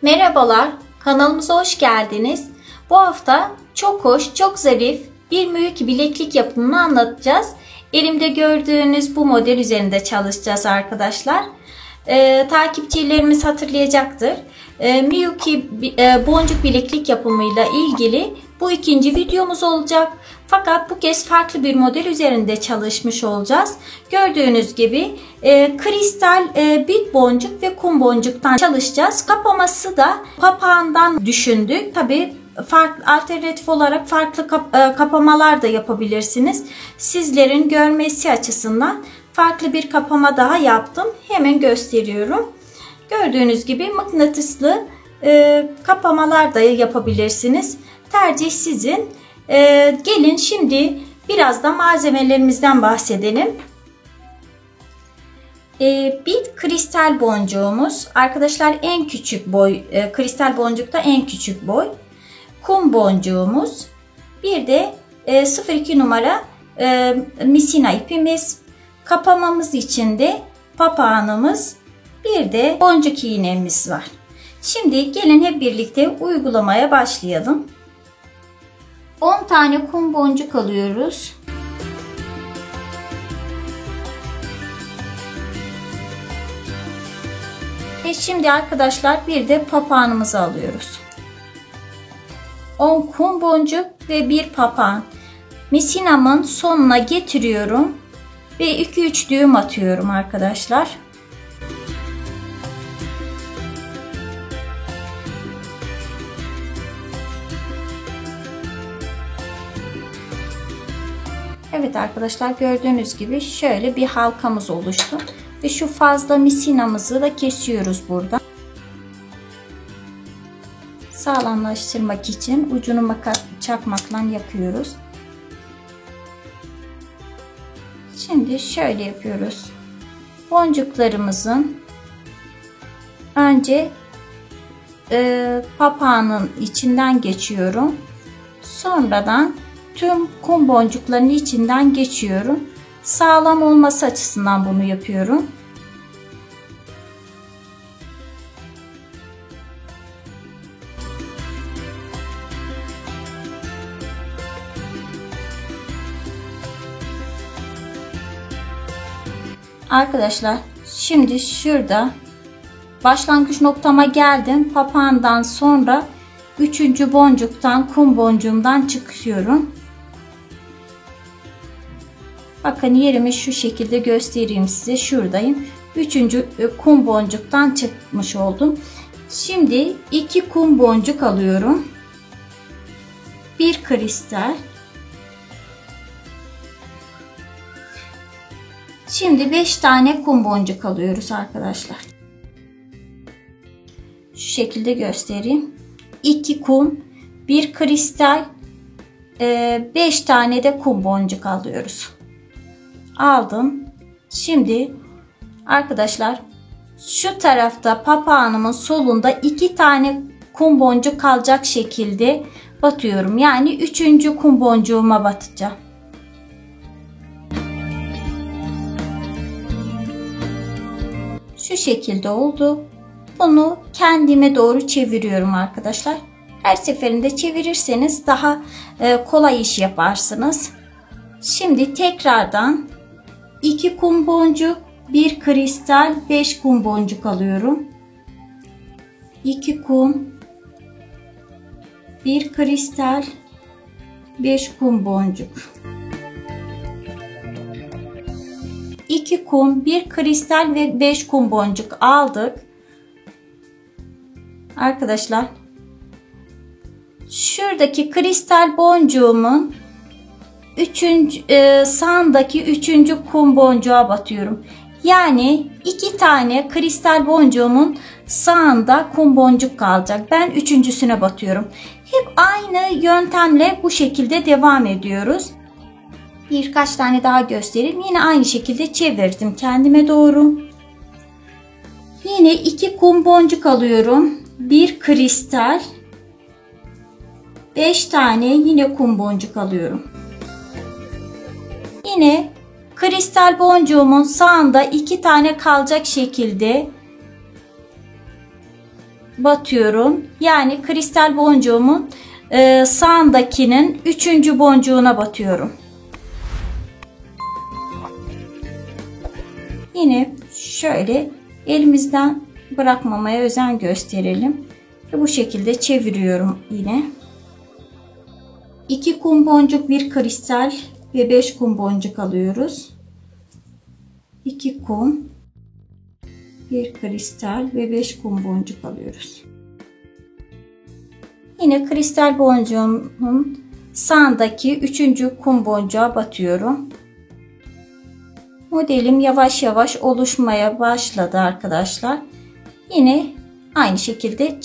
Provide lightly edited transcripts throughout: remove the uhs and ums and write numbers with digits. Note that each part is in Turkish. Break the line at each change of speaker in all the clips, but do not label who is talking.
Merhabalar, kanalımıza hoş geldiniz. Bu hafta çok hoş, çok zarif bir müyük bileklik yapımını anlatacağız. Elimde gördüğünüz bu model üzerinde çalışacağız arkadaşlar. Takipçilerimiz hatırlayacaktır. Miyuki boncuk bileklik yapımıyla ilgili bu ikinci videomuz olacak. Fakat bu kez farklı bir model üzerinde çalışmış olacağız. Gördüğünüz gibi kristal bit boncuk ve kum boncuktan çalışacağız. Kapaması da papağandan düşündük. Tabii farklı alternatif olarak farklı kapamalar da yapabilirsiniz. Sizlerin görmesi açısından farklı bir kapama daha yaptım. Hemen gösteriyorum. Gördüğünüz gibi mıknatıslı kapamalar da yapabilirsiniz. Tercih sizin. Gelin şimdi biraz da malzemelerimizden bahsedelim. Bir kristal boncuğumuz. Arkadaşlar en küçük boy. Kristal boncukta en küçük boy. Kum boncuğumuz. Bir de 02 numara misina ipimiz. Kapamamız için de papağanımız. Bir de boncuk iğnemiz var. Şimdi gelin hep birlikte uygulamaya başlayalım. 10 tane kum boncuk alıyoruz. Ve şimdi arkadaşlar bir de papağanımızı alıyoruz. 10 kum boncuk ve bir papağan. Misinamın sonuna getiriyorum ve 2-3 düğüm atıyorum arkadaşlar. Evet arkadaşlar, gördüğünüz gibi şöyle bir halkamız oluştu. Ve şu fazla misinamızı da kesiyoruz burada. Sağlamlaştırmak için ucunu çakmakla yakıyoruz. Şimdi şöyle yapıyoruz. Boncuklarımızın önce papağanın içinden geçiyorum. Sonradan tüm kum boncuklarının içinden geçiyorum. Sağlam olması açısından bunu yapıyorum. Arkadaşlar şimdi şurada başlangıç noktama geldim. Papağandan sonra 3. boncuktan, kum boncuğumdan çıkıyorum. Bakın yerimi şu şekilde göstereyim size. Şuradayım. 3. kum boncuktan çıkmış oldum. Şimdi 2 kum boncuk alıyorum. Bir kristal. Şimdi 5 tane kum boncuk alıyoruz arkadaşlar. Şu şekilde göstereyim. 2 kum, 1 kristal, 5 tane de kum boncuk alıyoruz. Aldım. Şimdi arkadaşlar şu tarafta papağanımın solunda 2 tane kum boncuk kalacak şekilde batıyorum. Yani 3. kum boncuğuma batacağım. Şu şekilde oldu. Bunu kendime doğru çeviriyorum arkadaşlar. Her seferinde çevirirseniz daha kolay iş yaparsınız. Şimdi tekrardan 2 kum boncuk, 1 kristal, 5 kum boncuk alıyorum. 2 kum, 1 kristal, 5 kum boncuk. 2 kum, 1 kristal ve 5 kum boncuk aldık. Arkadaşlar şuradaki kristal boncuğumun sağındaki 3. kum boncuğa batıyorum. Yani 2 tane kristal boncuğumun sağında kum boncuk kalacak. Ben 3.'süne batıyorum. Hep aynı yöntemle bu şekilde devam ediyoruz. Birkaç tane daha göstereyim. Yine aynı şekilde çevirdim kendime doğru. Yine 2 kum boncuk alıyorum. 1 kristal, 5 tane yine kum boncuk alıyorum. Yine kristal boncuğumun sağında 2 tane kalacak şekilde batıyorum. Yani kristal boncuğumun sağındakinin 3. boncuğuna batıyorum. Yine şöyle elimizden bırakmamaya özen gösterelim. Ve bu şekilde çeviriyorum yine. 2 kum boncuk, 1 kristal ve 5 kum boncuk alıyoruz. 2 kum, 1 kristal ve 5 kum boncuk alıyoruz. Yine kristal boncuğumun sağındaki 3. kum boncuğa batıyorum. Modelim yavaş yavaş oluşmaya başladı arkadaşlar. Yine aynı şekilde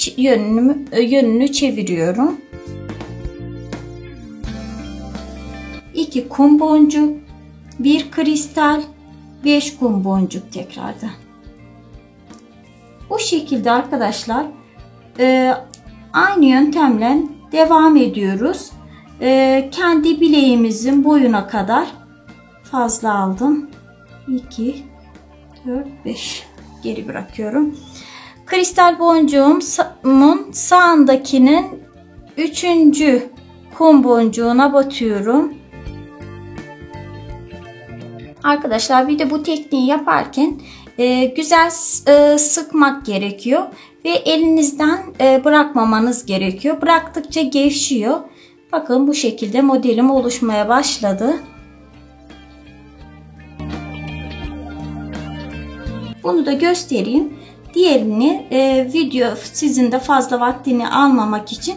yönünü çeviriyorum. 2 kum boncuk, 1 kristal, 5 kum boncuk tekrardan. Bu şekilde arkadaşlar aynı yöntemle devam ediyoruz. Kendi bileğimizin boyuna kadar fazla aldım. 2, 4, 5 geri bırakıyorum. Kristal boncuğumun sağındakinin 3. kum boncuğuna batıyorum. Arkadaşlar bir de bu tekniği yaparken güzel sıkmak gerekiyor ve elinizden bırakmamanız gerekiyor. Bıraktıkça gevşiyor. Bakın bu şekilde modelim oluşmaya başladı. Bunu da göstereyim. Diğerini video sizin de fazla vaktini almamak için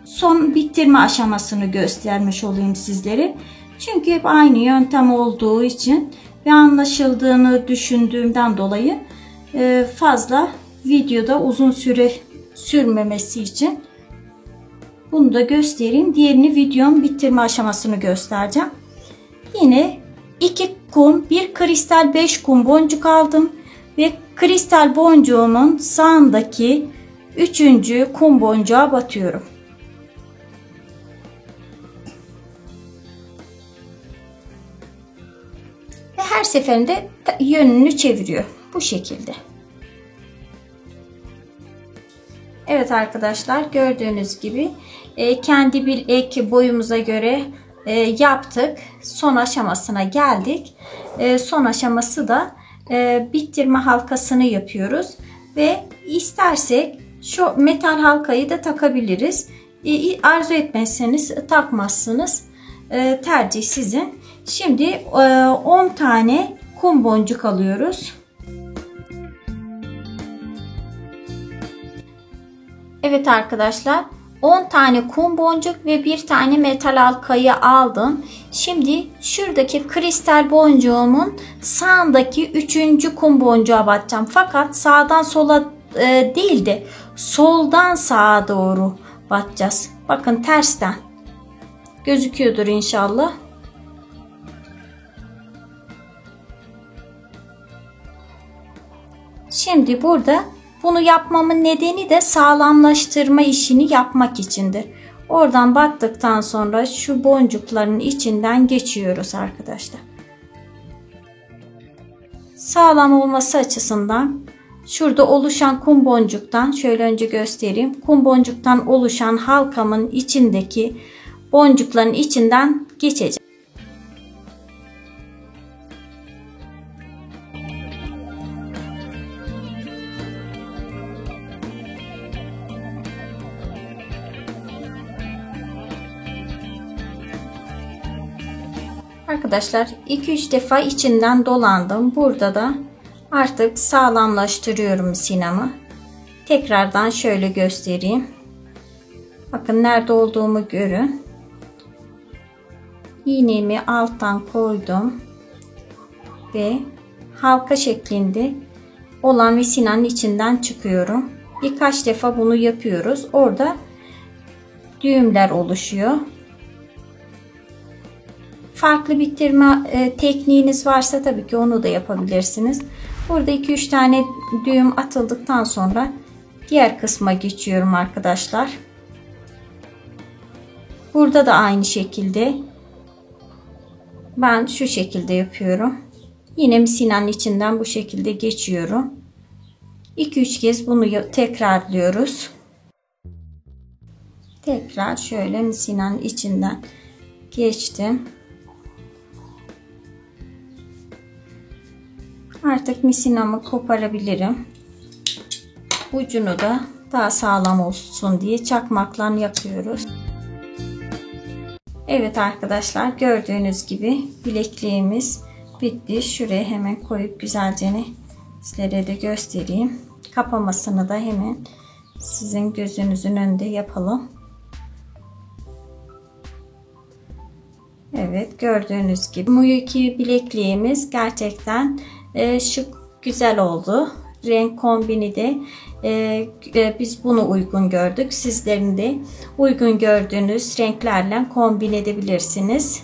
son bitirme aşamasını göstermiş olayım sizlere. Çünkü hep aynı yöntem olduğu için ve anlaşıldığını düşündüğümden dolayı fazla videoda uzun süre sürmemesi için bunu da göstereyim. Diğerini videonun bitirme aşamasını göstereceğim. Yine 2 kum, 1 kristal, 5 kum boncuk aldım ve kristal boncuğumun sağındaki 3. kum boncuğa batıyorum. Ve her seferinde yönünü çeviriyor. Bu şekilde. Evet arkadaşlar, gördüğünüz gibi kendi bilek boyumuza göre yaptık. Son aşamasına geldik. Son aşaması da bitirme halkasını yapıyoruz. Ve istersek şu metal halkayı da takabiliriz. Arzu etmezseniz takmazsınız. Tercih sizin. Şimdi 10 tane kum boncuk alıyoruz. Evet arkadaşlar, 10 tane kum boncuk ve bir tane metal halkayı aldım. Şimdi şuradaki kristal boncuğumun sağındaki 3. kum boncuğa batacağım. Fakat sağdan sola değil de soldan sağa doğru batacağız. Bakın tersten. Gözüküyordur inşallah. Şimdi burada bunu yapmamın nedeni de sağlamlaştırma işini yapmak içindir. Oradan battıktan sonra şu boncukların içinden geçiyoruz arkadaşlar. Sağlam olması açısından şurada oluşan kum boncuktan şöyle önce göstereyim. Kum boncuktan oluşan halkamın içindeki boncukların içinden geçeceğim. Arkadaşlar 2-3 defa içinden dolandım. Burada da artık sağlamlaştırıyorum sinamı. Tekrardan şöyle göstereyim. Bakın nerede olduğumu görün. İğnemi alttan koydum ve halka şeklinde olan sinanın içinden çıkıyorum. Birkaç defa bunu yapıyoruz. Orada düğümler oluşuyor. Farklı bitirme tekniğiniz varsa tabii ki onu da yapabilirsiniz. Burada 2-3 tane düğüm atıldıktan sonra diğer kısma geçiyorum arkadaşlar. Burada da aynı şekilde ben şu şekilde yapıyorum. Yine misinanın içinden bu şekilde geçiyorum. 2-3 kez bunu tekrarlıyoruz. Tekrar şöyle misinanın içinden geçtim. Artık misinamı koparabilirim. Ucunu da daha sağlam olsun diye çakmakla yapıyoruz. Evet arkadaşlar, gördüğünüz gibi bilekliğimiz bitti. Şuraya hemen koyup güzelce sizlere de göstereyim. Kapamasını da hemen sizin gözünüzün önünde yapalım. Evet, gördüğünüz gibi bu iki bilekliğimiz gerçekten şık, güzel oldu. Renk kombini de biz bunu uygun gördük. Sizlerin de uygun gördüğünüz renklerle kombin edebilirsiniz.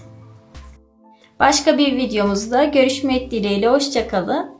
Başka bir videomuzda görüşmek dileğiyle. Hoşça kalın.